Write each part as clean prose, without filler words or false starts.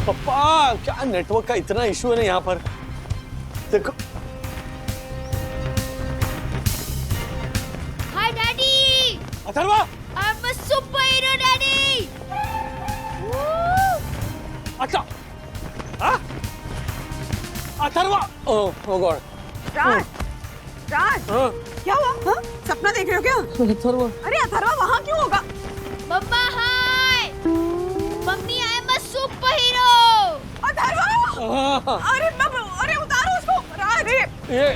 पापा क्या नेटवर्क का इतना इशू है ना यहाँ पर। देखो हाय daddy. Atharva I am a super hero daddy. अच्छा हाँ अथर्वा ओह गॉड। राज, राज, हाँ क्या हुआ? हाँ? सपना देख रहे हो क्या? अथर्वा अरे अथर्वा वहाँ क्यों होगा? Mamma hi. Mummy I am a superhero. Atharva! अरे उतारो उसको। राज, ये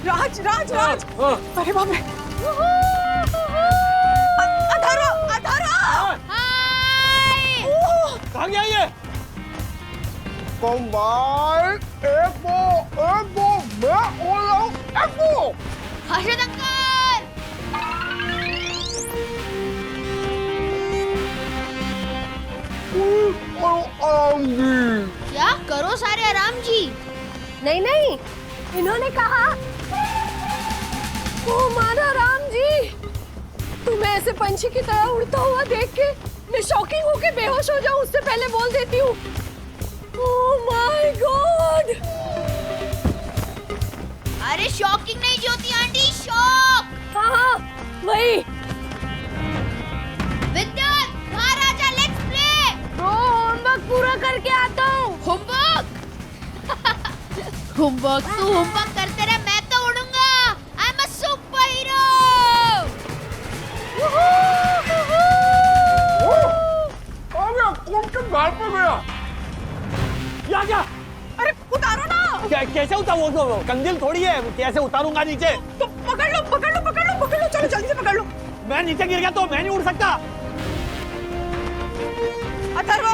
राज, राज, राज। हाँ। अरे बाप रे। अथर्वा, अथर्वा! हाय। कहाँ गया ये? कमाल एक वो मैं बोल रहा हूँ एक वो। हर्षद अंकल। आराम जी। क्या करो सारे आराम जी। नहीं नहीं, इन्होंने कहा ओ माना राम जी, तुम्हें ऐसे पंछी की तरह उड़ता हुआ देख के मैं शॉकिंग होके बेहोश हो जाऊं उससे पहले बोल देती हूँ। Oh my God. अरे शॉकिंग नहीं ज्योति आंटी, शॉक। हाँ वही। विद्युत बाहर आजा, लेट्स प्ले। ब्रो होमवर्क पूरा करके आता हूँ। होमवर्क। होमवर्क तू होमवर्क करते रहे, मैं तो उड़ूंगा। I am a superhero. आ गया कौन के घर पे गया? क्या क्या? अरे उतारो ना। कैसे उतारू? वो कंदील थोड़ी है, कैसे उतारूंगा नीचे? तो पकड़ लो, पकड़ लो, पकड़ लो, पकड़ लो। चलो जल्दी से पकड़ लो। मैं नीचे गिर गया तो मैं नहीं उड़ सकता। अथर्वा,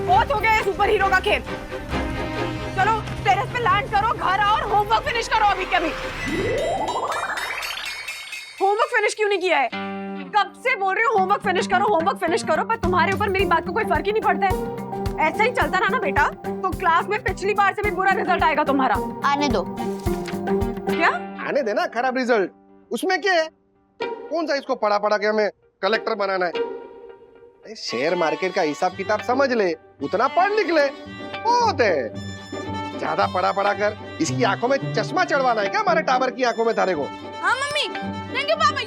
बहुत हो गया है सुपर हीरो का खेल। चलो टेरेस पे लैंड करो, घर आओ और होमवर्क फिनिश करो अभी के अभी। होमवर्क फिनिश क्यों नहीं किया है? कब से बोल रही हूँ होमवर्क फिनिश करो, होमवर्क फिनिश करो, पर तुम्हारे ऊपर मेरी बात को कोई फर्क ही नहीं पड़ता है। ऐसा ही चलता रहा ना बेटा तो क्लास में पिछली बार से भी बुरा रिजल्ट आएगा तुम्हारा। आने दो। क्या? आने देना खराब रिजल्ट, उसमें क्या है? कौन सा इसको पढ़ा पढ़ा के हमें कलेक्टर बनाना है? शेयर मार्केट का हिसाब किताब समझ ले, उतना पढ़ लिख ले, बहुत है। ज्यादा पढ़ा पढ़ा कर इसकी आंखों में चश्मा चढ़वाना है क्या हमारे टावर की आंखों में तारे को? हाँ मम्मी, थैंक यू पापा।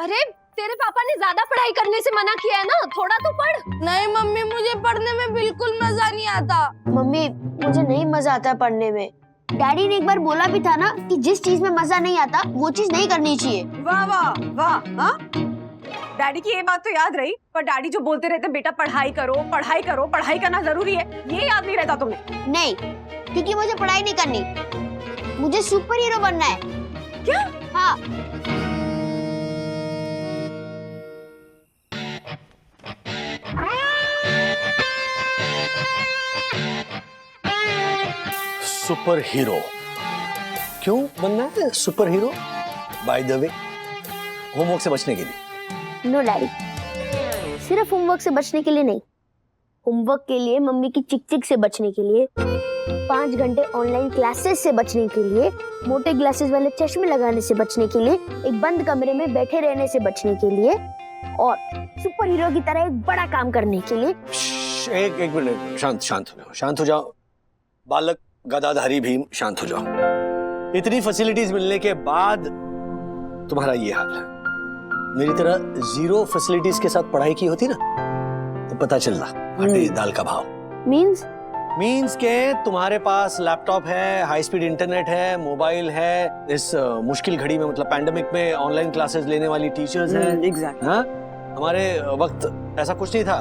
अरे तेरे पापा ने ज्यादा पढ़ाई करने से मना किया है ना, थोड़ा तो पढ़। नहीं मम्मी, मुझे पढ़ने में बिल्कुल मजा नहीं आता। मम्मी मुझे नहीं मजा आता पढ़ने में। डैडी ने एक बार बोला भी था ना कि जिस चीज में मजा नहीं आता वो चीज नहीं करनी चाहिए। वाह वाह वाह। हाँ डैडी की ये बात तो याद रही, पर डैडी जो बोलते रहते बेटा पढ़ाई करो, पढ़ाई करो, पढ़ाई करना जरूरी है, ये याद नहीं रहता तुम्हें? नहीं, क्योंकि मुझे पढ़ाई नहीं करनी, मुझे सुपर हीरो बनना है। क्या? हाँ। सुपर हीरो क्यों बनना है super hero? By the way, homework से बचने के लिए। नो डैडी, सिर्फ होमवर्क से बचने के लिए नहीं, होमवर्क के लिए, मम्मी की चिक चिक से बचने के लिए, 5 घंटे ऑनलाइन क्लासेस से बचने के लिए, मोटे ग्लासेस वाले चश्मे लगाने से बचने के लिए, एक बंद कमरे में बैठे रहने से बचने के लिए, और सुपर हीरो की तरह एक बड़ा काम करने के लिए। एक मिनट, शांत हो जाओ। बालक गदाधारी भीम, शांत हो जाओ। इतनी फैसिलिटीज मिलने के बाद तुम्हारा ये हाल है। मेरी तरह 0 फैसिलिटीज के साथ पढ़ाई की होती ना तो पता चलता आटे दाल का भाव। मींस के तुम्हारे पास लैपटॉप है, हाई स्पीड इंटरनेट है, मोबाइल है, इस मुश्किल घड़ी में, मतलब पैंडेमिक में ऑनलाइन क्लासेस लेने वाली टीचर्स हैं। एग्जैक्टली। हाँ, हमारे वक्त ऐसा कुछ नहीं था।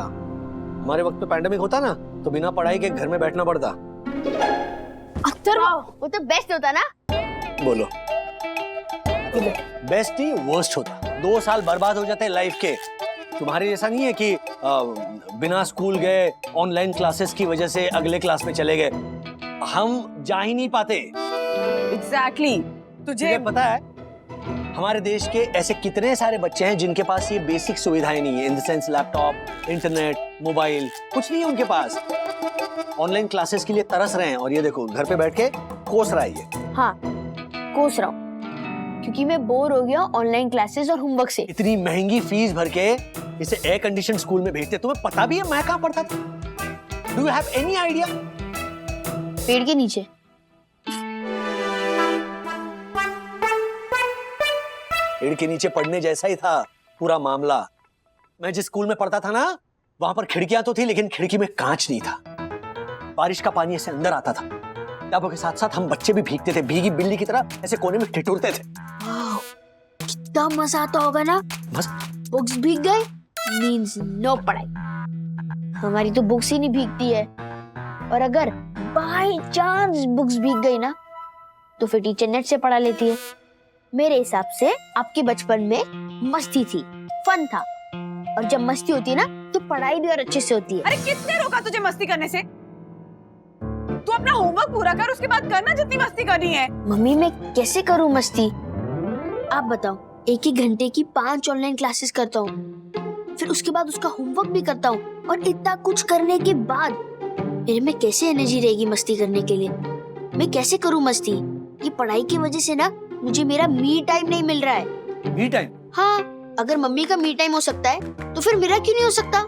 हमारे वक्त में पैंडेमिक होता ना तो बिना पढ़ाई के घर में बैठना पड़ता। वो तो बेस्ट होता ना। बोलो, बेस्ट ही वर्स्ट होता। 2 साल बर्बाद हो जाते लाइफ के। तुम्हारे जैसा नहीं है कि बिना स्कूल गए ऑनलाइन क्लासेस की वजह से अगले क्लास में चले गए। हम जा ही नहीं पाते। एग्जैक्टली। तुझे पता है हमारे देश के ऐसे कितने सारे बच्चे हैं जिनके पास ये बेसिक सुविधाएं नहीं है, in the sense laptop, internet, mobile, कुछ नहीं है उनके पास। ऑनलाइन क्लासेस के लिए तरस रहे हैं और ये देखो घर पे बैठ के कोस रहा है ये। हाँ, कोस रहा हूँ, क्योंकि मैं बोर हो गया ऑनलाइन क्लासेस और होमवर्क से। इतनी महंगी फीस भर के इसे एयर कंडीशन स्कूल में भेजते। तुम्हें पता भी है मैं कहाँ पढ़ता था? Do you have any idea? पेड़ के नीचे। पेड़ के नीचे पढ़ने जैसा ही था पूरा मामला। मैं जिस स्कूल में पढ़ता था ना, वहां पर खिड़कियां तो थी लेकिन खिड़की में कांच नहीं था। बारिश का पानी ऐसे अंदर आता था। किताबों के साथ साथ हम बच्चे भी भीगते थे, भीगी बिल्ली की तरह ऐसे कोने में ठिठुरते थे। कितना मजा आता होगा ना। बस बुक्स भीग गए मींस नो पढ़ाई। हमारी तो बुक्स ही नहीं भीगती है, और अगर बाय चांस बुक्स भीग गई ना तो फिर टीचर नेट से पढ़ा लेती है। मेरे हिसाब से आपके बचपन में मस्ती थी, फन था, और जब मस्ती होती है ना तो पढ़ाई भी और अच्छे से होती है। अरे किसने रोका तुझे मस्ती करने से? तू अपना होमवर्क पूरा कर, उसके बाद करना जितनी मस्ती करनी है। मम्मी मैं कैसे करूं मस्ती? आप बताओ। एक ही घंटे की 5 ऑनलाइन क्लासेस करता हूँ, फिर उसके बाद उसका होमवर्क भी करता हूँ, और इतना कुछ करने के बाद मेरे में कैसे एनर्जी रहेगी मस्ती करने के लिए? मैं कैसे करूं मस्ती? ये पढ़ाई की वजह से ना मुझे मेरा मी टाइम नहीं मिल रहा है। Me time? हाँ, अगर मम्मी का मी टाइम हो सकता है तो फिर मेरा क्यों नहीं हो सकता?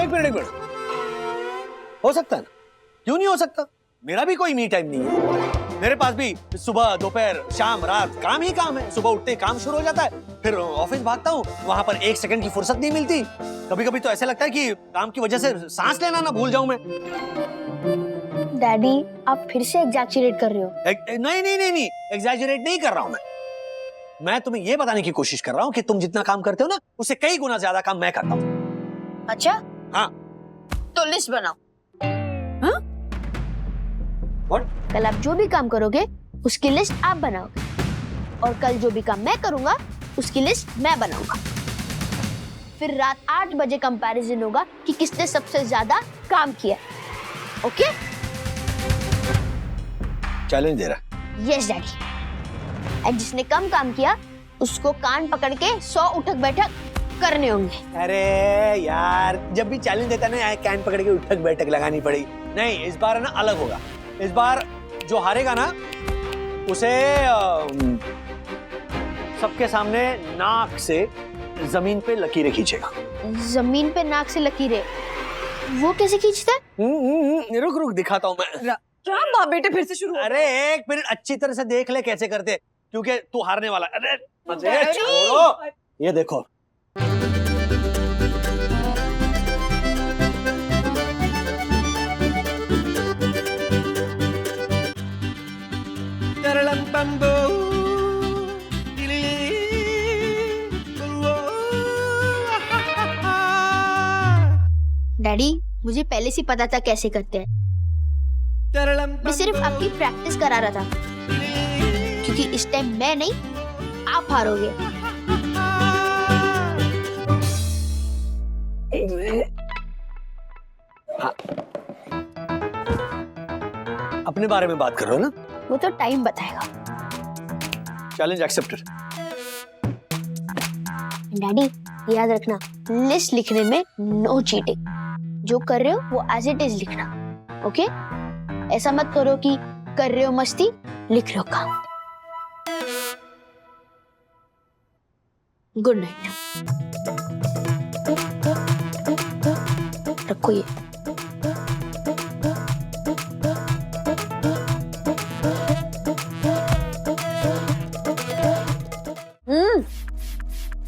एक मिनट। हो सकता है ना, क्यों नहीं हो सकता? मेरा भी कोई मी टाइम नहीं है। मेरे पास भी सुबह दोपहर शाम रात काम ही काम है। सुबह उठते काम शुरू हो जाता है, फिर ऑफिस भागता हूँ, वहां पर 1 सेकंड की फुर्सत नहीं मिलती। कभी कभी तो ऐसा लगता है कि काम की वजह से सांस लेना ना भूल जाऊं मैं। डैडी आप फिर से एग्जैजरेट कर रहे हो। नहीं, एग्जैजरेट नहीं कर रहा हूं मैं तुम्हें ये बताने की कोशिश कर रहा हूँ कि तुम जितना काम करते हो ना, उससे कई गुना ज्यादा काम मैं करता हूँ। अच्छा हाँ। तो लिस्ट बनाओ। What? कल आप जो भी काम करोगे उसकी लिस्ट आप बनाओगे, और कल जो भी काम मैं करूंगा उसकी लिस्ट मैं बनाऊंगा। फिर रात 8 बजे कंपैरिजन होगा कि किसने सबसे ज्यादा काम किया। ओके? चैलेंज दे रहा। Yes daddy. और जिसने कम काम किया उसको कान पकड़ के 100 उठक बैठक करने होंगे। अरे यार, जब भी चैलेंज देता ना कान पकड़ के उठक बैठक लगानी पड़ेगी। नहीं, इस बार ना अलग होगा। इस बार जो हारेगा ना उसे सबके सामने नाक से जमीन पे लकीरें खींचेगा। जमीन पे नाक से लकीरें? वो कैसे खींचता है? रुक दिखाता हूँ मैं। क्या बाप बेटे फिर से शुरू हो? अरे 1 मिनट अच्छी तरह से देख ले कैसे करते, क्योंकि तू हारने वाला। अरे डैडी! छोड़ो, ये देखो। डैडी मुझे पहले से पता था कैसे करते हैं। मैं सिर्फ आपकी प्रैक्टिस करा रहा था, क्योंकि इस टाइम मैं नहीं आप हारोगे। हाँ। अपने बारे में बात कर रहे हो ना? वो तो टाइम बताएगा। Challenge accepted. डैडी याद रखना, लिस्ट लिखने में नो चीटिंग। जो कर रहे हो वो एज इट इज लिखना। ओके? ऐसा मत करो कि कर रहे हो मस्ती, लिख रहे हो काम। Good night. रखो ये।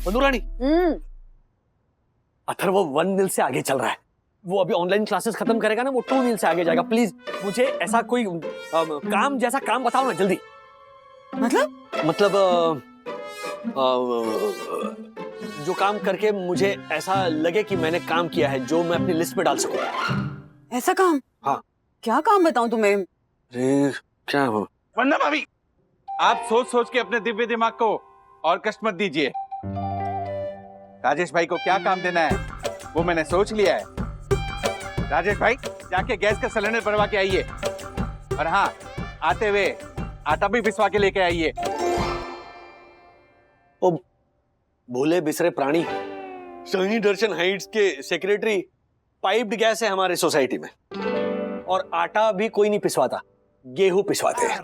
मधुरानी, अथर्व वो 1-0 से आगे चल रहा है। वो अभी ऑनलाइन क्लासेस खत्म करेगा ना, वो 2-0 से आगे जाएगा। प्लीज मुझे ऐसा कोई काम जैसा काम बताओ ना जल्दी। मतलब जो काम करके मुझे ऐसा लगे कि मैंने काम किया है, जो मैं अपनी लिस्ट में डाल सकूं। ऐसा काम? हाँ। क्या काम बताऊं तुम्हें? अरे क्या हो? वंदना भाभी, आप सोच सोच के अपने दिव्य दिमाग को और कष्ट मत दीजिए। राजेश भाई को क्या काम देना है वो मैंने सोच लिया है। राजेश भाई जाके गैस का सिलेंडर भरवा के आइए, और हाँ, आते हुए आटा भी पिसवा के लेके आइए। ओ भूले बिसरे प्राणी, सनी दर्शन हाइट्स के सेक्रेटरी पाइप्ड गैस है हमारे सोसाइटी में, और आटा भी कोई नहीं पिसवाता, गेहूं पिसवाते हैं।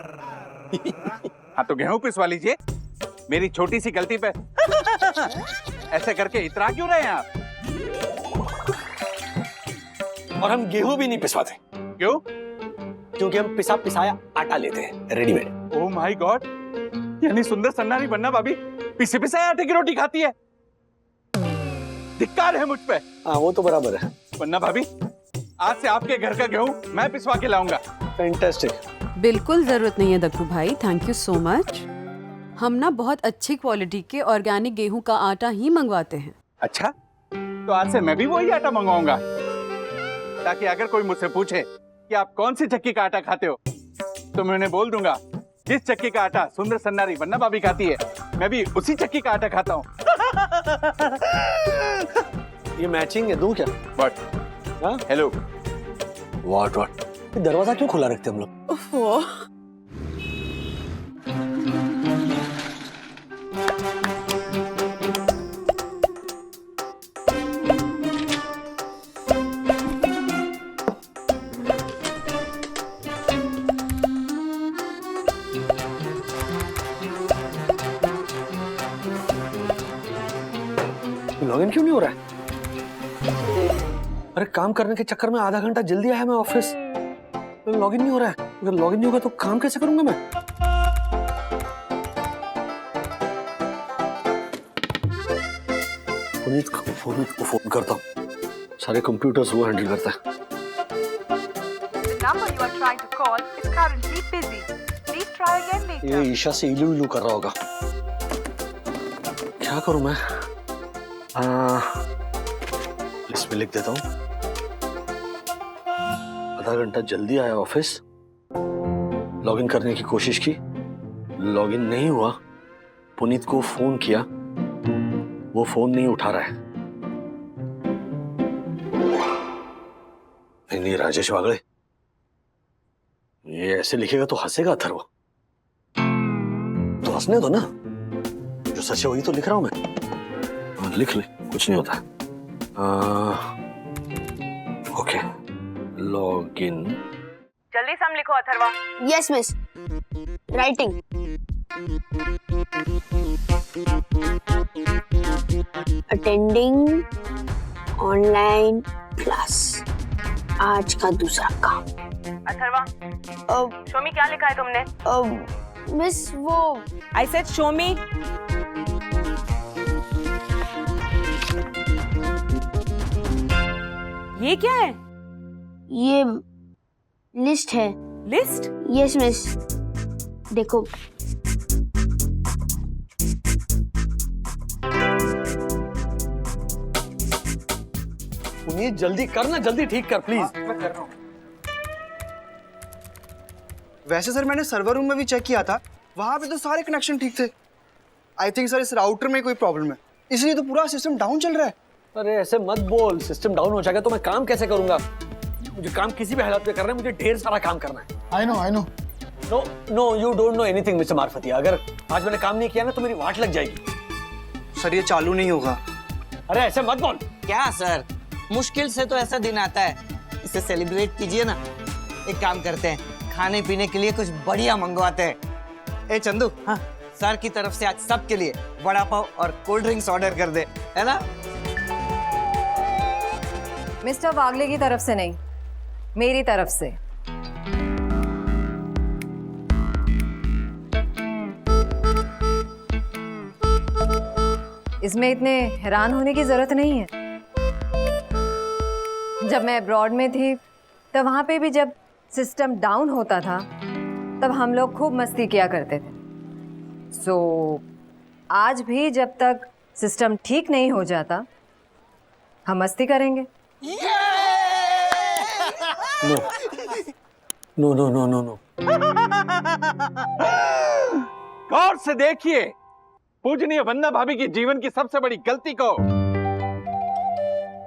हाँ तो गेहूं पिसवा लीजिए। मेरी छोटी सी गलती पे ऐसे करके इतरा क्यों रहे हैं आप? और हम गेहूं भी नहीं पिसवाते, क्यों? क्योंकि हम पिसा पिसाया आटा लेते हैं रेडीमेड। ओह माय गॉड, यानी सुंदर सन्नारी बन्ना भाभी पिसे पिसाए आटे की रोटी खाती है। धिक्कार है मुझ पे। हाँ वो तो बराबर है। बन्ना भाभी, आज से आपके घर का गेहूं मैं पिसवा के लाऊंगा। फैंटास्टिक। बिल्कुल जरूरत नहीं है दक्कू भाई, थैंक यू सो मच। हम ना बहुत अच्छी क्वालिटी के ऑर्गेनिक गेहूं का आटा ही मंगवाते हैं। अच्छा, तो आज से मैं भी वही आटा मंगवाऊंगा, ताकि अगर कोई मुझसे पूछे कि आप कौन सी चक्की का आटा खाते हो, तो मैं उन्हें बोल दूंगा जिस चक्की का आटा सुंदर सन्नारी बन्ना भाभी खाती है, मैं भी उसी चक्की का आटा खाता हूँ। ये मैचिंग है, दूं क्या? बट हाँ? हेलो, व्हाट दरवाजा क्यों खुला रखते हम लोग? ओहो, लॉगिन क्यों नहीं हो रहा है? अरे काम करने के चक्कर में आधा घंटा जल्दी आया मैं ऑफिस, लॉगिन नहीं हो रहा है। अगर लॉगिन नहीं होगा तो काम कैसे करूंगा मैं? पुनीत को फोन करता हूँ, सारे कंप्यूटर्स वो हैंडल करता है। number you are trying to call is currently busy. Please try again later. ये ईशा से इलू इलू कर रहा होगा। क्या करूं मैं? लिस्ट में लिख देता हूँ। आधा घंटा जल्दी आया ऑफिस, लॉगिन करने की कोशिश की, लॉगिन नहीं हुआ, पुनीत को फोन किया, वो फोन नहीं उठा रहा है। नहीं राजेश वागले, ये ऐसे लिखेगा तो हंसेगा अथर्व, तो हंसने दो ना, जो सच है वही तो लिख रहा हूं मैं। लिख ले, कुछ नहीं होता। Okay, login. जल्दी सम लिखो Atharva. Yes miss, writing. Attending online class, आज का दूसरा काम। अथर्वा, शो मी क्या लिखा है तुमने? मिस वो आई सेड शो मी। ये क्या है? ये लिस्ट है। लिस्ट? यस मिस, देखो। पुनीत जल्दी करना, जल्दी ठीक कर प्लीज। मैं कर रहा हूँ। वैसे सर मैंने सर्वर रूम में भी चेक किया था, वहां पे तो सारे कनेक्शन ठीक थे। आई थिंक सर इस राउटर में कोई प्रॉब्लम है, इसलिए तो पूरा सिस्टम डाउन चल रहा है। अरे ऐसे मत बोल, सिस्टम डाउन हो जाएगा तो मैं काम कैसे करूंगा? मुझे काम किसी भी हालत में करना है, मुझे ढेर सारा काम करना है। I know. No you don't know anything mister Marfatia. अगर आज मैंने काम नहीं किया ना तो मेरी वाट लग जाएगी। सर ये चालू नहीं होगा। अरे ऐसे मत बोल। क्या सर, मुश्किल से तो ऐसा दिन आता है, इसे सेलिब्रेट कीजिए ना। एक काम करते हैं, खाने पीने के लिए कुछ बढ़िया मंगवाते हैं। ए चंदू, हाँ, सर की तरफ से आज सबके लिए वड़ा पाव और कोल्ड ड्रिंक्स ऑर्डर कर दे, है ना? मिस्टर वागले की तरफ से नहीं, मेरी तरफ से। इसमें इतने हैरान होने की जरूरत नहीं है। जब मैं अब्रॉड में थी तब वहाँ पे भी जब सिस्टम डाउन होता था तब हम लोग खूब मस्ती किया करते थे। सो आज भी जब तक सिस्टम ठीक नहीं हो जाता हम मस्ती करेंगे। नो। गौर से देखिए पूजनीय वंदना भाभी की जीवन की सबसे बड़ी गलती को,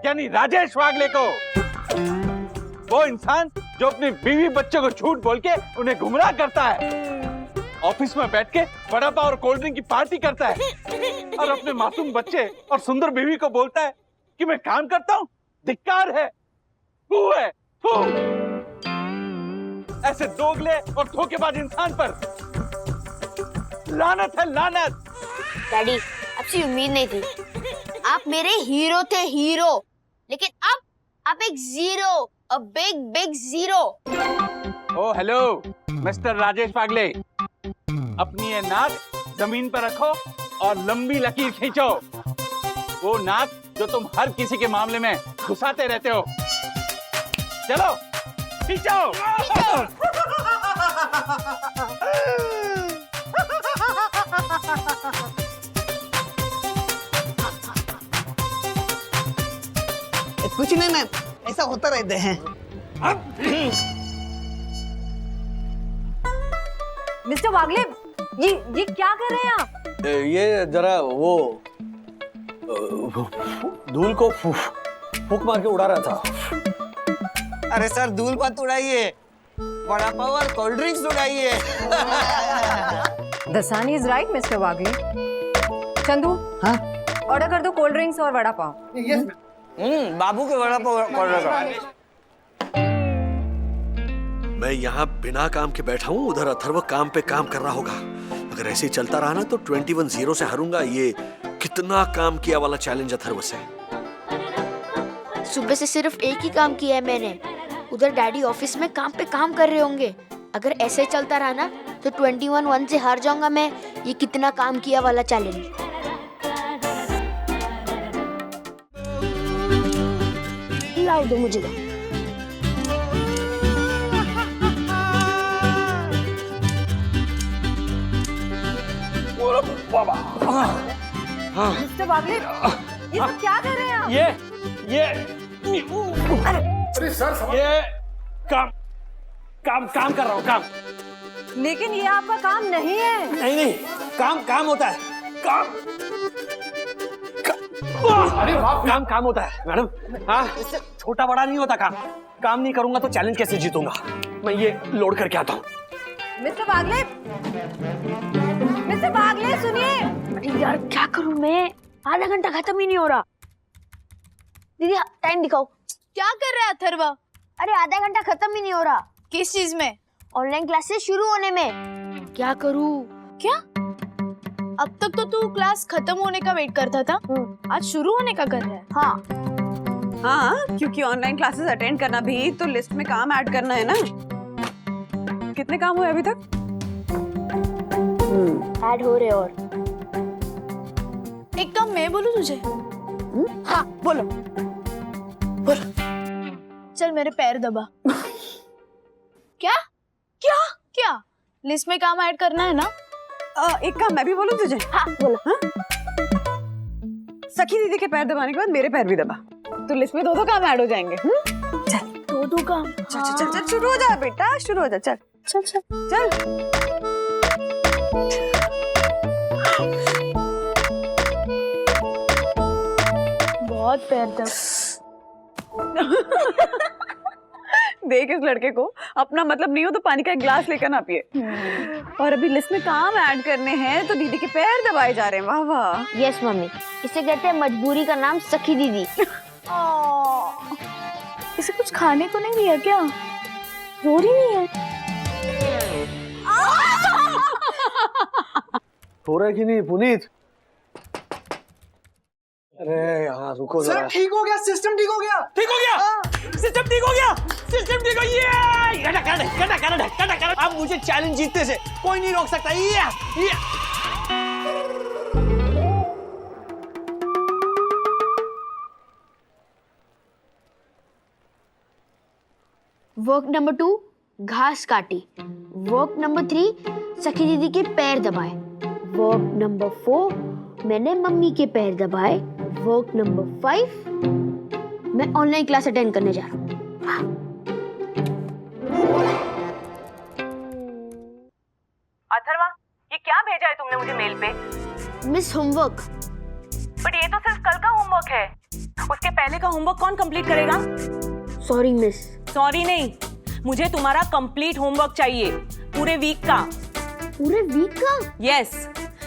यानी राजेश वागले को। वो इंसान जो अपनी बीवी बच्चों को झूठ बोल के उन्हें गुमराह करता है, ऑफिस में बैठ के वड़ा पाव और कोल्ड ड्रिंक की पार्टी करता है और अपने मासूम बच्चे और सुंदर बीवी को बोलता है कि मैं काम करता हूँ। धिक्कार है, फू है, फू। ऐसे दोगले और धोखेबाज इंसान पर लानत है, लानत। डैडी, आपसे उम्मीद नहीं थी। आप मेरे हीरो थे, हीरो। लेकिन अब आप एक zero. A big zero. Oh hello mister Rajesh पागले, अपनी ये नाक जमीन पर रखो और लंबी लकीर खींचो। वो नाक जो तुम हर किसी के मामले में घुसाते रहते हो। चलो खींचो। कुछ नहीं मैम, ऐसा होता रहते हैं। मिस्टर वागले, ये क्या कर रहे हैं आप? ये जरा वो धूल को फूंक मार के उड़ा रहा था। अरे सर धूल मत उड़ाइए, वड़ा पाव और कोल्ड ड्रिंक्स उड़ाइए। Dasani is right mister Wagle. Chandu, हाँ? ऑर्डर कर दो कोल्ड ड्रिंक्स और वड़ा पाव। बाबू के वड़ा पाव ऑर्डर करो। मैं यहाँ बिना काम के बैठा हूँ, उधर अथर्व काम पे काम कर रहा होगा। अगर ऐसे ही चलता रहा ना तो 21-0 से हारूंगा। ये कितना काम किया वाला चैलेंज अथर्व से। सुबह से सिर्फ एक ही काम किया है मैंने। उधर डैडी ऑफिस में काम पे काम कर रहे होंगे। अगर ऐसे चलता रहा ना तो 21-1 से हार जाऊंगा मैं ये कितना काम किया वाला चैलेंज। लाओ दो मुझे। मिस्टर वागले, ये सब क्या कर रहे हैं आप? अरे सर, ये काम कर रहा हूँ, काम। लेकिन ये आपका काम नहीं है। नहीं, काम होता है। अरे काम होता है मैडम। हाँ, छोटा बड़ा नहीं होता काम नहीं करूंगा तो चैलेंज कैसे जीतूंगा। मैं ये लोड करके आता हूँ। मिस्टर वागले सुनिए। अरे यार क्या करूं मैं, आधा घंटा खत्म ही नहीं हो रहा। दीदी टाइम दिखाओ। क्या कर रहा है अथर्वा? अरे आधा घंटा खत्म ही नहीं हो रहा। किस चीज में? ऑनलाइन क्लासेस शुरू होने में। क्या करूं? क्या? अब तक तो तू क्लास खत्म होने का वेट करता था, आज शुरू होने का कर रहा है। हाँ, क्योंकि ऑनलाइन क्लासेस अटेंड करना भी तो लिस्ट में काम ऐड करना है ना। कितने काम हुए अभी तक? ऐड हो रहे। और एक काम मैं बोलूं तुझे? हाँ बोलो। चल मेरे पैर दबा। क्या क्या क्या? लिस्ट में काम ऐड करना है ना? एक काम मैं भी बोलूं तुझे? हाँ बोलो। हाँ? सखी दीदी के पैर दबाने के बाद मेरे पैर भी दबा, तो लिस्ट में दो काम ऐड हो जाएंगे। चल दो काम। चल शुरू हो जा बेटा, शुरू हो जा। चल चल चल चल। बहुत पैर दब। देख इस लड़के को, अपना मतलब नहीं हो तो पानी का एक ग्लास लेकर ना पिए। और अभी लिस्ट में काम ऐड करने हैं तो दीदी के पैर दबाए जा रहे हैं। वाह वाह। यस मम्मी, इसे कहते हैं मजबूरी का नाम सखी दीदी। इसे कुछ खाने को नहीं दिया क्या? रो रही नहीं है? हो रहा है कि नहीं पुनीत? अरे यार रुको सर जरा। ठीक हो गया, सिस्टम ठीक हो गया। सिस्टम ठीक हो गया। अब मुझे चैलेंज जीतने से कोई नहीं रोक सकता। वर्क नंबर 2 घास काटी। वर्क नंबर 3 सखी दीदी के पैर दबाए। वर्क नंबर 4 मैंने मम्मी के पैर दबाए। वर्क नंबर 5 मैं ऑनलाइन क्लास अटेंड करने जा रहा हूँ। अथर्वा, ये क्या भेजा है तुमने मुझे मेल पे? Miss homework. बट ये तो सिर्फ कल का होमवर्क है, उसके पहले का होमवर्क कौन कंप्लीट करेगा? Sorry miss. सॉरी नहीं, मुझे तुम्हारा कंप्लीट होमवर्क चाहिए, पूरे वीक का। पूरे वीक का? यस,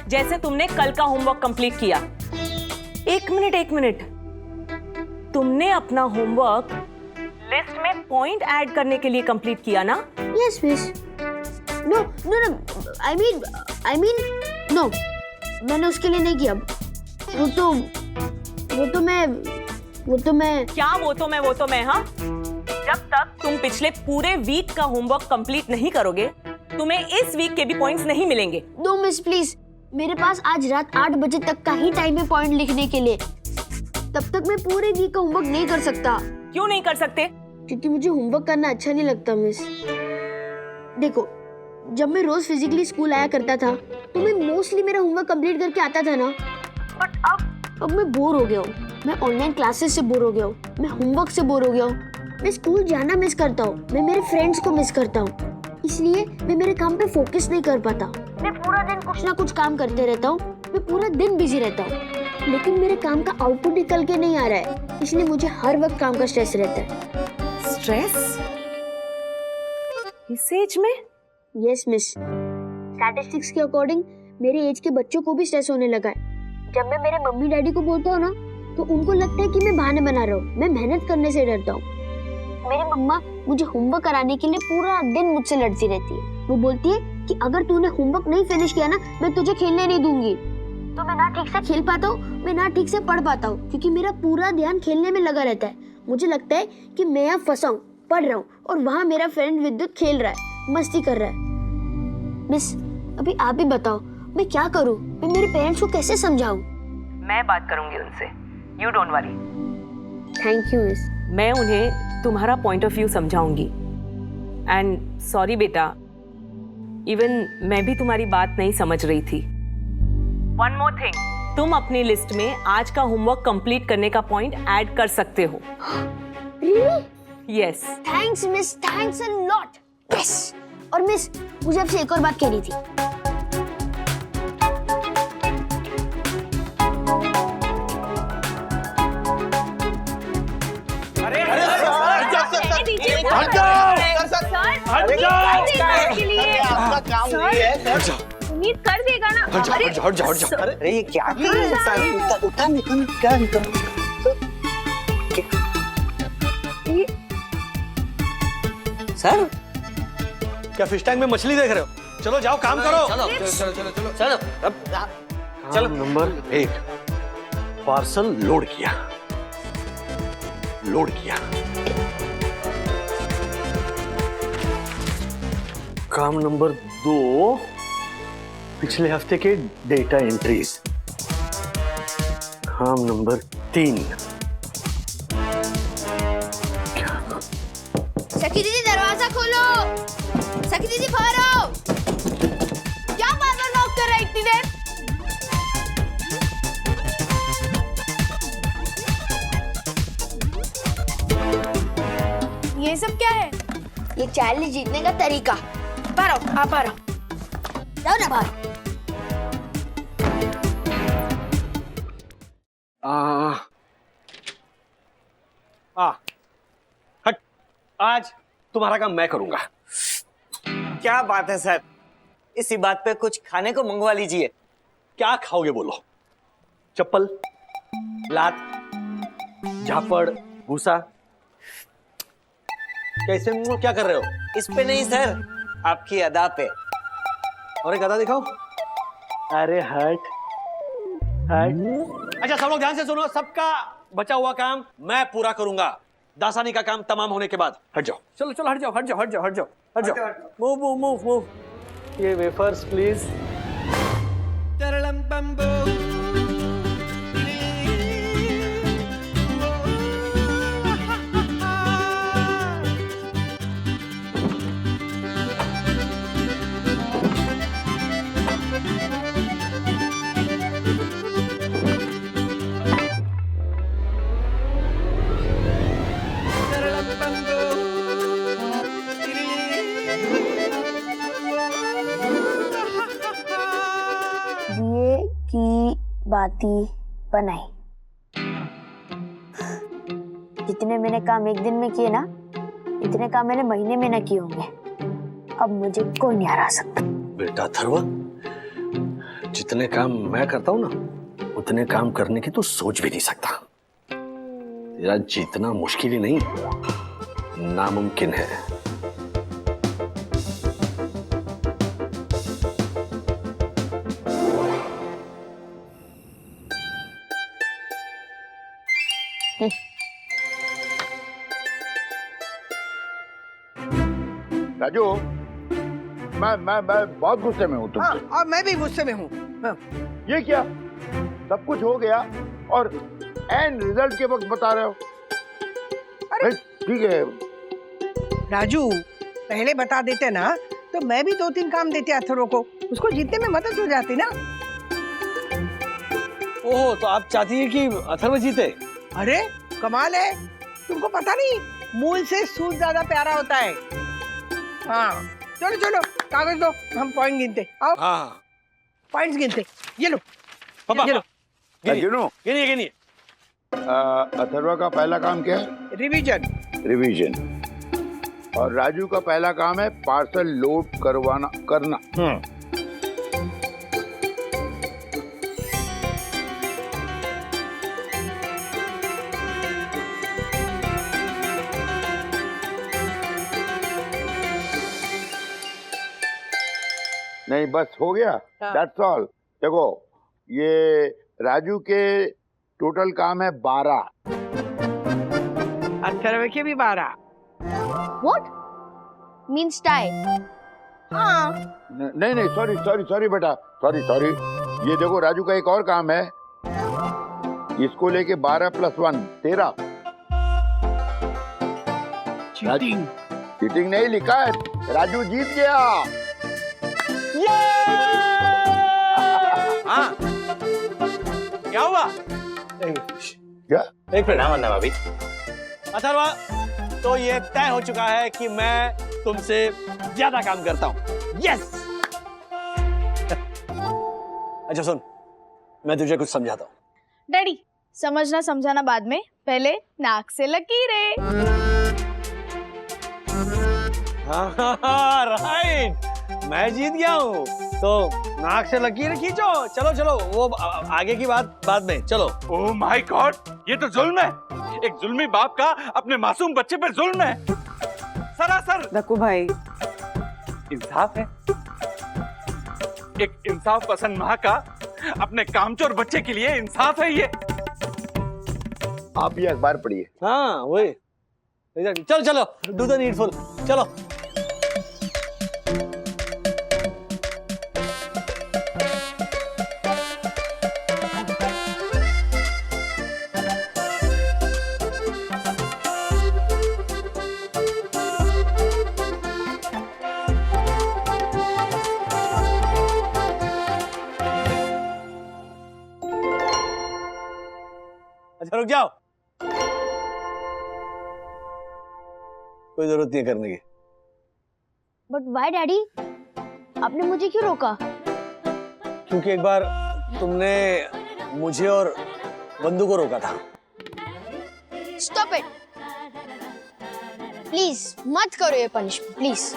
जैसे तुमने कल का होमवर्क कंप्लीट किया। एक मिनट, तुमने अपना होमवर्क लिस्ट में पॉइंट ऐड करने के लिए कंप्लीट किया ना? Yes miss. No I mean no, मैंने उसके लिए नहीं किया। वो तो मैं क्या वो तो मैं हाँ? जब तक तुम पिछले पूरे वीक का होमवर्क कंप्लीट नहीं करोगे, तुम्हें इस वीक के भी पॉइंट्स नहीं मिलेंगे। दो मिस प्लीज, मेरे पास आज रात 8 बजे तक का ही टाइम है पॉइंट लिखने के लिए। तब तक मैं पूरे वीक का होमवर्क नहीं कर सकता। क्यों नहीं कर सकते? क्योंकि मुझे होमवर्क करना अच्छा नहीं लगता मिस। देखो, जब मैं रोज फिजिकली स्कूल आया करता था तो मैं मोस्टली मेरा होमवर्क कंप्लीट करके आता था ना। बट अब मैं बोर हो गया हूँ। मैं ऑनलाइन क्लासेस से बोर हो गया हूँ, मैं होमवर्क से बोर हो गया हूँ, मैं स्कूल जाना मिस करता हूँ, मैं मेरे फ्रेंड्स को मिस करता हूँ। इसलिए मैं मेरे काम पे फोकस नहीं कर पाता। मैं पूरा दिन कुछ ना कुछ काम करते रहता हूँ, मैं पूरा दिन बिजी रहता हूँ, लेकिन मेरे काम का आउटपुट निकल के नहीं आ रहा है। इसलिए मुझे हर वक्त काम का स्ट्रेस रहता है। स्ट्रेस? इस एज में? यस मिस, स्टैटिस्टिक्स के अकॉर्डिंग मेरे एज के बच्चों को भी स्ट्रेस होने लगा है। जब मैं मेरे मम्मी डैडी को बोलता हूँ ना, तो उनको लगता है कि मैं बहाने बना रहा हूँ, मैं मेहनत करने से डरता हूँ। मेरी मम्मा मुझे होमवर्क कराने के लिए पूरा दिन मुझसे लड़ती रहती है। वो बोलती है कि अगर तूने होमवर्क नहीं फिनिश किया ना, मैं तुझे खेलने नहीं दूंगी। तो मैं ना ठीक से खेल पाता हूँ, मैं ना ठीक से पढ़ पाता हूँ, क्योंकि मेरा पूरा ध्यान खेलने में लगा रहता है। मुझे लगता है कि मैं यहाँ फंसा हूँ, पढ़ रहा हूँ, और वहाँ मेरा फ्रेंड विद्युत खेल रहा है, मस्ती कर रहा है। मिस, अभी आप ही बताओ, मैं क्या करूँ? मैं मेरे पेरेंट्स को कैसे समझाऊँ? मैं बात करूंगी उनसे, you don't worry. Thank you miss. मैं उन्हें तुम्हारा पॉइंट ऑफ व्यू समझाऊंगी। एंड सॉरी बेटा, इवन मैं भी तुम्हारी बात नहीं समझ रही थी। वन मोर थिंग, तुम अपनी लिस्ट में आज का होमवर्क कंप्लीट करने का पॉइंट ऐड कर सकते हो। Really? Yes. Thanks miss, thanks a lot. Yes. और मिस, मुझे आपसे एक और बात कहनी थी। उम्मीद कर देगा ना। हट जाओ। अरे ये क्या कर रहे हैं सर? उठा निकल, क्या निकल? सर क्या फिश टैंक में मछली देख रहे हो? चलो जाओ, काम करो। चलो चलो। नंबर 1, पार्सल लोड किया। काम नंबर 2, पिछले हफ्ते के डेटा एंट्रीज। काम नंबर 3, सखी दीदी दरवाजा खोलो। सखी दीदी बाहर आओ। क्या बार-बार नॉक कर रहा है इतनी देर? ये सब क्या है? ये चैलेंज जीतने का तरीका। बाहर आओ, आप बाहर आओ। जाओ ना बाहर। हट। आज तुम्हारा काम मैं करूंगा। क्या बात है सर, इसी बात पे कुछ खाने को मंगवा लीजिए। क्या खाओगे बोलो? चप्पल, लात, झापड़, भूसा? कैसे मुंह क्या कर रहे हो? इस पे नहीं सर, आपकी अदा पे। और एक गधा दिखाओ। अरे हट। अच्छा सब लोग ध्यान से सुनो, सबका बचा हुआ काम मैं पूरा करूंगा दासानी का काम तमाम होने के बाद। हट जाओ, चलो हट जाओ। मूव। ये वेफर्स प्लीज। दिए की बाती बनाई। जितने मैंने काम एक दिन में किए ना, इतने काम मैंने महीने में ना किए होंगे। अब मुझे कोई नहीं हरा सकता। बेटा अथर्व, जितने काम मैं करता हूं ना, उतने काम करने की तू सोच भी नहीं सकता। तेरा जीतना मुश्किल ही नहीं, नामुमकिन है। राजू, मैं बहुत गुस्से में हूँ तुमसे। और मैं भी गुस्से में हूँ। ये क्या, सब कुछ हो गया और एंड रिजल्ट के वक्त बता रहे हो? अरे ठीक है राजू, पहले बता देते ना तो मैं भी 2-3 काम देते अथर्व को, उसको जीतने में मदद हो जाती ना। ओह, तो आप चाहती हैं कि अथर्व जीते? अरे कमाल है, तुमको पता नहीं, मूल से सूद ज्यादा प्यारा होता है। हाँ चलो चलो, कागज दो, हम पॉइंट गिनते। आओ हाँ, पॉइंट्स गिनते। ये लो पापा, ये लो। गिनिए गिनिए। अथर्व का पहला काम क्या है? रिवीजन। रिवीजन। और राजू का पहला काम है पार्सल लोड करना। नहीं बस हो गया, दैट्स ऑल। देखो, ये राजू के टोटल काम है 12। अथर्व के भी 12। What? Means tie. हाँ। नहीं सॉरी बेटा, सॉरी। ये देखो, राजू का एक और काम है, इसको लेके 12 + 1 13। चीटिंग नहीं लिखा है, राजू जीत गया। हाँ, क्या हुआ? क्या? एक मिनट, वरना भाभी। अथर्वा, तो ये तय हो चुका है कि मैं तुमसे ज्यादा काम करता हूँ। यस। अच्छा सुन, मैं तुझे कुछ समझाता हूँ। डैडी, समझना समझाना बाद में, पहले नाक से लकीरें। हाँ, राइट, मैं जीत गया हूँ, तो नाक से लकीर खींचो। चलो, वो आगे की बात बाद में। चलो। ओह माय गॉड, ये तो जुल्म है। एक जुल्मी बाप का अपने मासूम बच्चे पर जुल्म है, सरासर। दक्कू भाई, इंसाफ है? एक इंसाफ पसंद माँ का अपने कामचोर बच्चे के लिए इंसाफ है ये? आप ये अखबार पढ़िए। हाँ वही, चलो, डू द नीडफुल। चलो। अच्छा रुक जाओ, कोई जरूरत नहीं है करने की। But why, daddy? आपने मुझे क्यों रोका? क्योंकि एक बार तुमने मुझे और बंधु को रोका था। Stop it! प्लीज मत करो ये पनिशमेंट, प्लीज।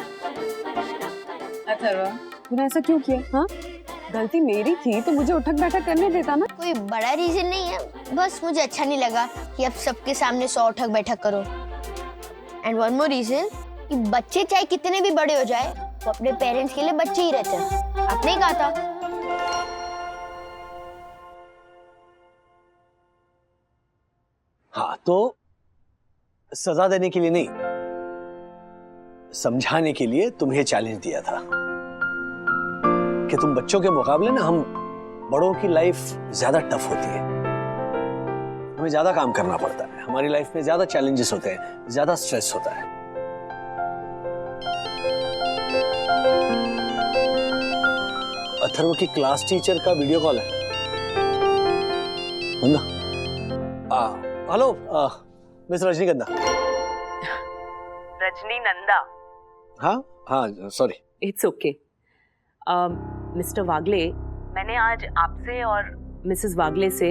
अथर्व, तूने ऐसा क्यों किया? हाँ, गलती मेरी थी तो मुझे उठक बैठक करने देता ना। कोई बड़ा रीजन नहीं है, बस मुझे अच्छा नहीं लगा कि अब सबके सामने 100 उठक बैठक करो। एंड वन मोर रीजन, कि बच्चे चाहे कितने भी बड़े हो जाए, वो अपने पेरेंट्स के लिए बच्चे ही रहते हैं। आपने ही कहा था। हाँ, तो सजा देने के लिए नहीं, समझाने के लिए तुम्हें चैलेंज दिया था कि तुम बच्चों के मुकाबले ना, हम बड़ों की लाइफ ज्यादा टफ होती है, हमें ज्यादा काम करना पड़ता है, हमारी लाइफ में ज्यादा चैलेंजेस होते हैं, ज्यादा स्ट्रेस होता है। अथर्व की क्लास टीचर का वीडियो कॉल है। हेलो मिस रजनीगंधा। रजनीनंदा। हाँ सॉरी। It's okay. मिस्टर वागले, मैंने आज आपसे और मिसेस वागले से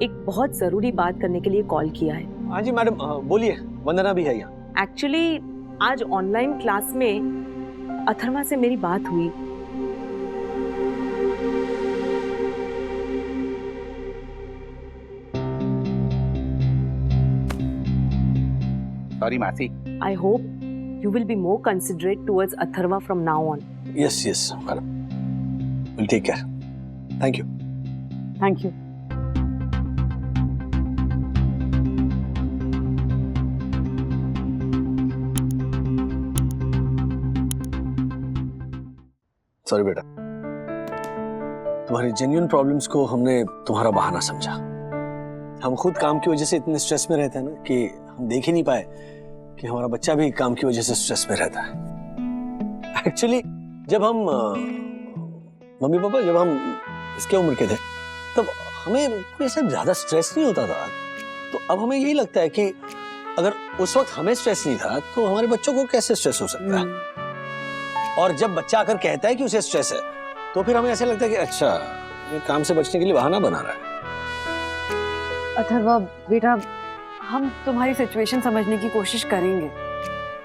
एक बहुत जरूरी बात करने के लिए कॉल किया है। हाँ जी मैडम, बोलिए, वंदना भी है यहाँ। एक्चुअली आज ऑनलाइन क्लास में अथर्वा से मेरी बात हुई। सॉरी मासी। I hope you will be more considerate towards Atharva from now on. Yes, madam. We'll take care. Thank you. Thank you. Sorry बेटा, तुम्हारी जेन्युइन प्रॉब्लम्स को हमने तुम्हारा बहाना समझा। हम खुद काम की वजह से इतने स्ट्रेस में रहते हैं ना कि हम देख ही नहीं पाए कि हमारा बच्चा भी काम की वजह से स्ट्रेस में रहता है। एक्चुअली जब हम मम्मी पापा जब हम इसके उम्र के थे तब हमें कोई ऐसा ज्यादा स्ट्रेस नहीं होता था। तो अब हमें यही लगता है कि अगर उस वक्त हमें स्ट्रेस नहीं था तो हमारे बच्चों को कैसे स्ट्रेस हो सकता है। और जब बच्चा आकर कहता है कि उसे स्ट्रेस है तो फिर हमें ऐसा लगता है कि अच्छा ये काम से बचने के लिए बहाना बना रहा है। अथर्वा बेटा, हम तुम्हारी सिचुएशन समझने की कोशिश करेंगे।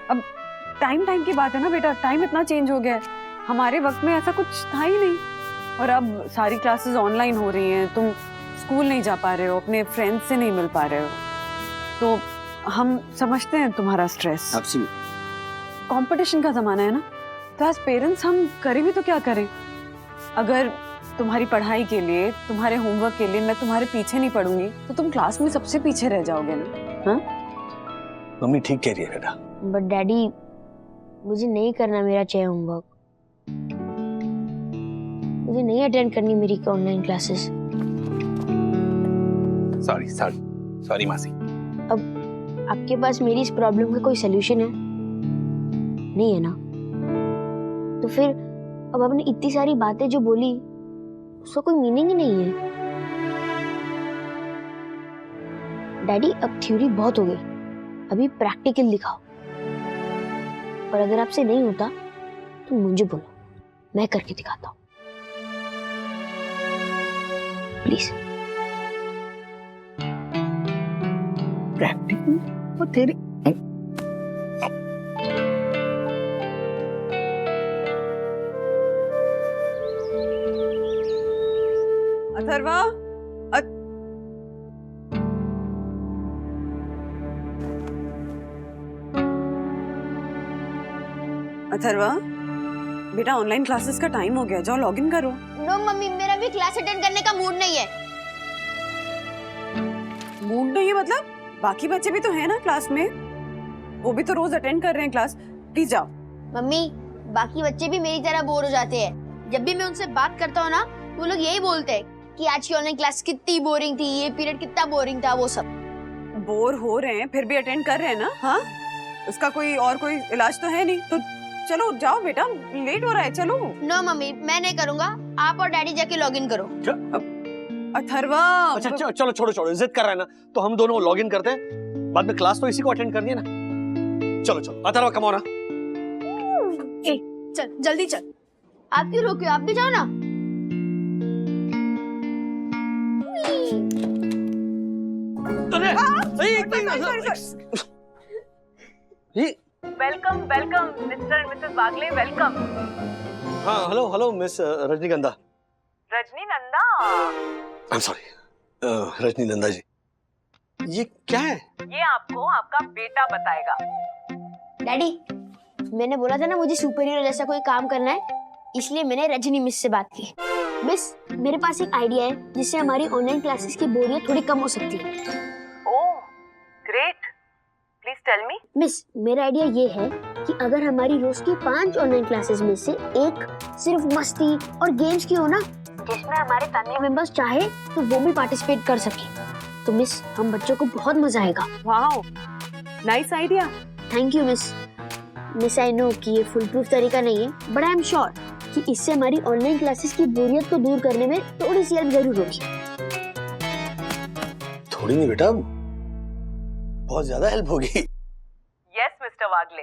अब टाइम की बात है ना बेटा, टाइम इतना चेंज हो गया है। हमारे वक्त में ऐसा कुछ था ही नहीं, और अब सारी क्लासेस ऑनलाइन हो रही हैं, तुम स्कूल नहीं जा पा रहे हो, अपने फ्रेंड्स से नहीं मिल पा रहे हो, तो हम समझते हैं तुम्हारा स्ट्रेस। कंपटीशन का जमाना है ना, तो एज पेरेंट्स हम करें भी तो क्या करें। अगर तुम्हारी पढ़ाई के लिए, तुम्हारे होमवर्क के लिए मैं तुम्हारे पीछे नहीं पढ़ूंगी तो तुम क्लास में सबसे पीछे रह जाओगे ना। हाँ मम्मी ठीक कह रही है बेटा। बट डैडी, मुझे नहीं करना मेरा चाहिए होमवर्क, मुझे नहीं अटेंड करनी मेरी ऑनलाइन क्लासेस। सॉरी मासी। अब आपके पास मेरी इस प्रॉब्लम का कोई सलूशन है? नहीं है ना? तो फिर अब आपने इतनी सारी बातें जो बोली उसका कोई मीनिंग ही नहीं है। डैडी, अब थ्योरी बहुत हो गई, अभी प्रैक्टिकल दिखाओ। और अगर आपसे नहीं होता तो मुझे बोलो, मैं करके दिखाता हूँ, प्लीज। प्रैक्टिकल वो तेरी अथर्वा, अथर्वा बेटा, ऑनलाइन क्लासेस का टाइम हो गया, जाओ लॉगिन करो। नो मम्मी, मेरा भी क्लास अटेंड करने का मूड नहीं है। मूड नहीं है मतलब? बाकी बच्चे भी तो हैं ना क्लास में, वो भी तो रोज अटेंड कर रहे हैं क्लास। प्लीज जाओ। मम्मी, बाकी बच्चे भी मेरी तरह बोर हो जाते हैं। जब भी मैं उनसे बात करता हूँ ना, वो लोग यही बोलते हैं कि आज की ऑनलाइन क्लास कितनी बोरिंग थी, ये पीरियड कितना बोरिंग था, वो सब। बोर हो रहे हैं फिर भी अटेंड कर रहे हैं ना? हाँ, उसका कोई इलाज तो है नहीं। तो चलो जाओ बेटा, लेट हो रहा है, चलो। नो मम्मी, मैं नहीं करूँगा, आप और डैडी जाके लॉग इन करो। अथर्वा, अच्छा चलो छोड़ो, इज्जत कर रहा है ना तो हम दोनों लॉग इन करते हैं, बाद में क्लास तो इसी को अटेंड करनी है ना। चलो अथर्वा, कम ऑन। चल जल्दी चल। आप क्यों रोके हो, आप भी जाओ ना। Welcome mister and Mrs Bagle, welcome. हाँ हेलो मिस रजनीगंधा। रजनीनंदा? आई एम सॉरी, रजनीगंधा जी। ये क्या है? ये आपको आपका बेटा बताएगा। डैडी, मैंने बोला था ना मुझे सुपर हीरो जैसा कोई काम करना है, इसलिए मैंने रजनी मिस से बात की। मिस, मेरे पास एक आइडिया है जिससे हमारी ऑनलाइन क्लासेस की बोरियत थोड़ी कम हो सकती है। Oh great, please tell me. Miss, मेरा आइडिया ये है कि अगर हमारी रोज की 5 ऑनलाइन क्लासेस में से एक सिर्फ मस्ती और गेम्स की हो ना, जिसमें हमारे फैमिली मेंबर्स चाहे तो वो भी पार्टिसिपेट कर सके, तो मिस हम बच्चों को बहुत मजा आएगा। Wow, nice idea. Thank you miss. Miss, I know कि ये फुल प्रूफ तरीका नहीं है, बट आई एम श्योर कि इससे हमारी ऑनलाइन क्लासेस की बोरियत को दूर करने में थोड़ी सी हेल्प जरूर होगी। थोड़ी नहीं बेटा, बहुत ज्यादा हेल्प होगी। यस मिस्टर वागले,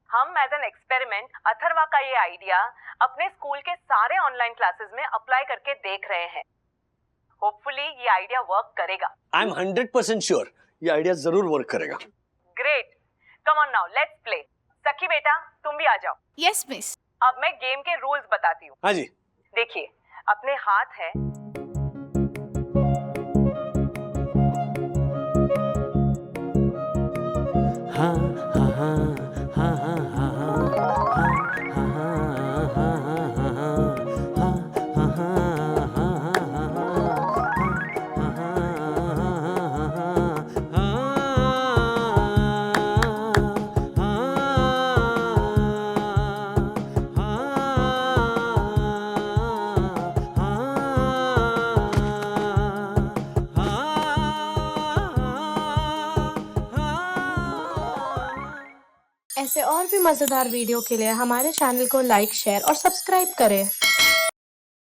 हम एज एन एक्सपेरिमेंट अथर्वा का ये आइडिया अपने स्कूल के सारे ऑनलाइन क्लासेस में अप्लाई करके देख रहे हैं। होपफुली ये आइडिया वर्क करेगा। आई एम 100% श्योर ये आइडिया जरूर वर्क करेगा। Great, come on now let's play. सखी बेटा, तुम भी आ जाओ। Yes miss. अब मैं गेम के रूल्स बताती हूँ। हाँ जी। देखिए, अपने हाथ है ऐसे और भी मजेदार वीडियो के लिए हमारे चैनल को लाइक, शेयर और सब्सक्राइब करें।